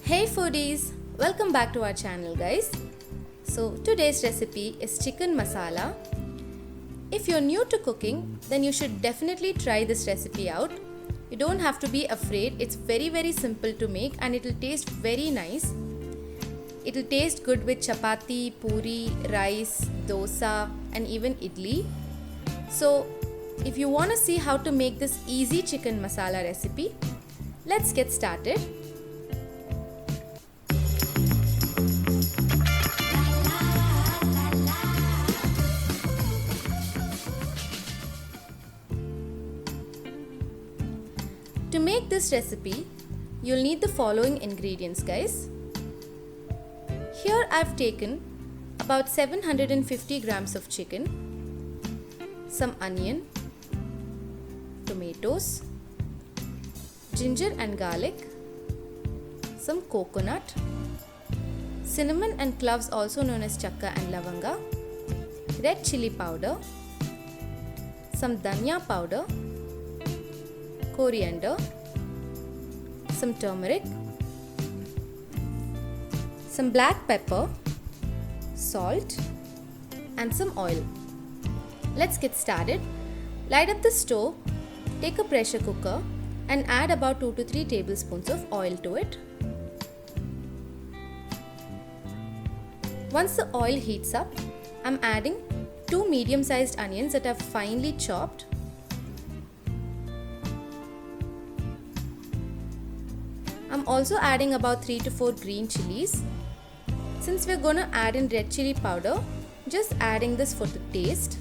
Hey foodies, welcome back to our channel guys. So today's recipe is chicken masala. If you're new to cooking, then you should definitely try this recipe out. You don't have to be afraid, it's very simple to make and it will taste very nice. It will taste good with chapati, puri, rice, dosa and even idli. So if you want to see how to make this easy chicken masala recipe, let's get started. To make this recipe, you'll need the following ingredients guys. Here I've taken about 750 grams of chicken, some onion, tomatoes, ginger and garlic, some coconut, cinnamon and cloves also known as chakka and lavanga, red chili powder, some dhania powder, coriander, some turmeric, some black pepper, salt and some oil. Let's get started. Light up the stove, take a pressure cooker and add about 2 to 3 tablespoons of oil to it. Once the oil heats up, I'm adding 2 medium-sized onions that I've finely chopped. I'm also adding about 3 to 4 green chilies. Since we're gonna add in red chili powder, just adding this for the taste.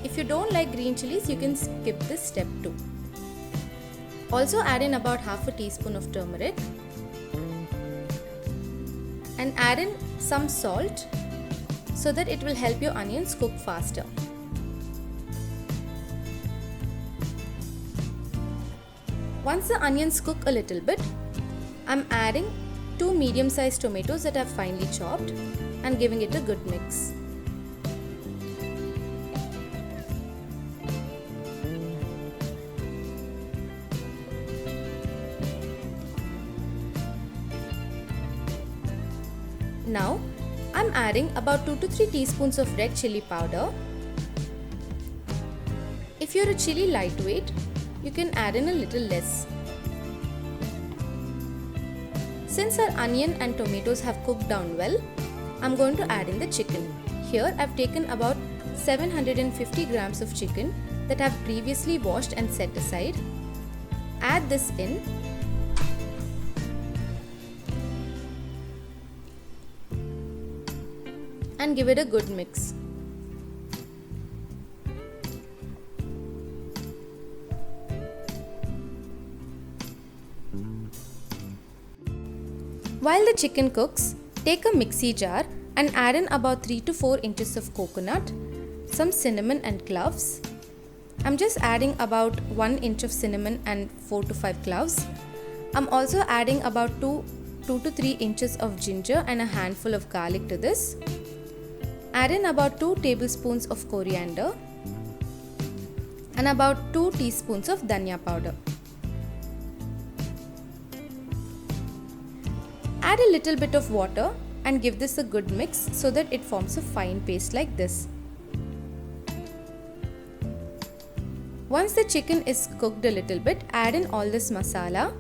If you don't like green chilies, you can skip this step too. Also add in about half a teaspoon of turmeric and add in some salt so that it will help your onions cook faster. Once the onions cook a little bit, I'm adding 2 medium-sized tomatoes that I've finely chopped and giving it a good mix. Now, I'm adding about 2 to 3 teaspoons of red chili powder. If you're a chili lightweight, you can add in a little less. Since our onion and tomatoes have cooked down well, I'm going to add in the chicken. Here I've taken about 750 grams of chicken that I've previously washed and set aside. Add this in. And give it a good mix. While the chicken cooks, take a mixie jar and add in about 3 to 4 inches of coconut, some cinnamon and cloves. I'm just adding about 1 inch of cinnamon and 4 to 5 cloves. I'm also adding about 2 to 3 inches of ginger and a handful of garlic to this. Add in about 2 tablespoons of coriander and about 2 teaspoons of dhania powder. Add a little bit of water and give this a good mix so that it forms a fine paste like this. Once the chicken is cooked a little bit, add in all this masala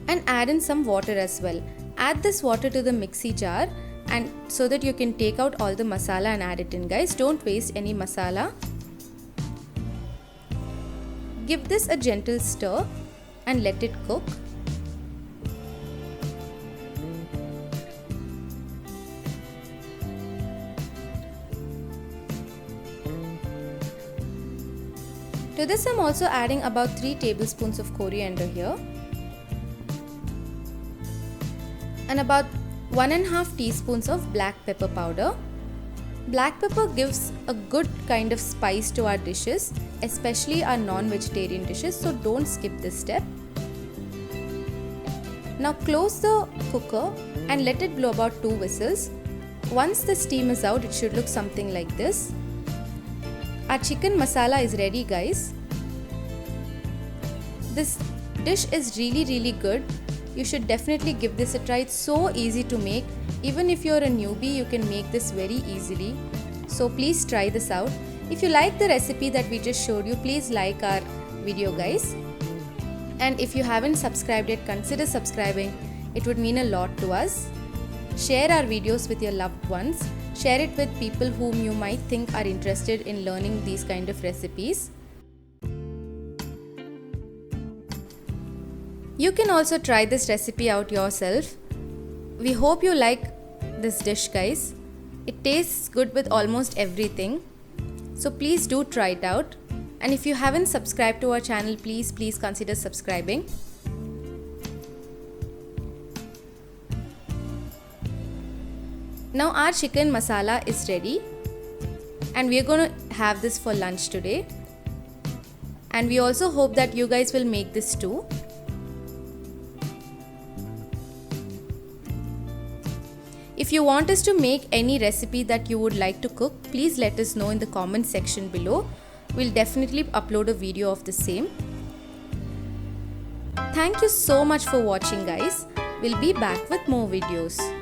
and add in some water as well. Add this water to the mixie jar and so that you can take out all the masala and add it in guys. Don't waste any masala. Give this a gentle stir and let it cook. To this I'm also adding about 3 tablespoons of coriander here and about 1.5 teaspoons of black pepper powder. Black pepper gives a good kind of spice to our dishes, especially our non-vegetarian dishes, so don't skip this step. Now close the cooker and let it blow about 2 whistles. Once the steam is out, it should look something like this. Our chicken masala is ready guys. This dish is really good You should definitely give this a try. It's so easy to make. Even if you're a newbie, you can make this very easily. So please try this out. If you like the recipe that we just showed you, please like our video, guys. And if you haven't subscribed yet, consider subscribing. It would mean a lot to us. Share our videos with your loved ones. Share it with people whom you might think are interested in learning these kind of recipes. You can also try this recipe out yourself. We hope you like this dish, guys. It tastes good with almost everything. So please do try it out. And if you haven't subscribed to our channel, please consider subscribing. Now our chicken masala is ready. And we are going to have this for lunch today. And we also hope that you guys will make this too. If you want us to make any recipe that you would like to cook, please let us know in the comment section below. We'll definitely upload a video of the same. Thank you so much for watching, guys. We'll be back with more videos.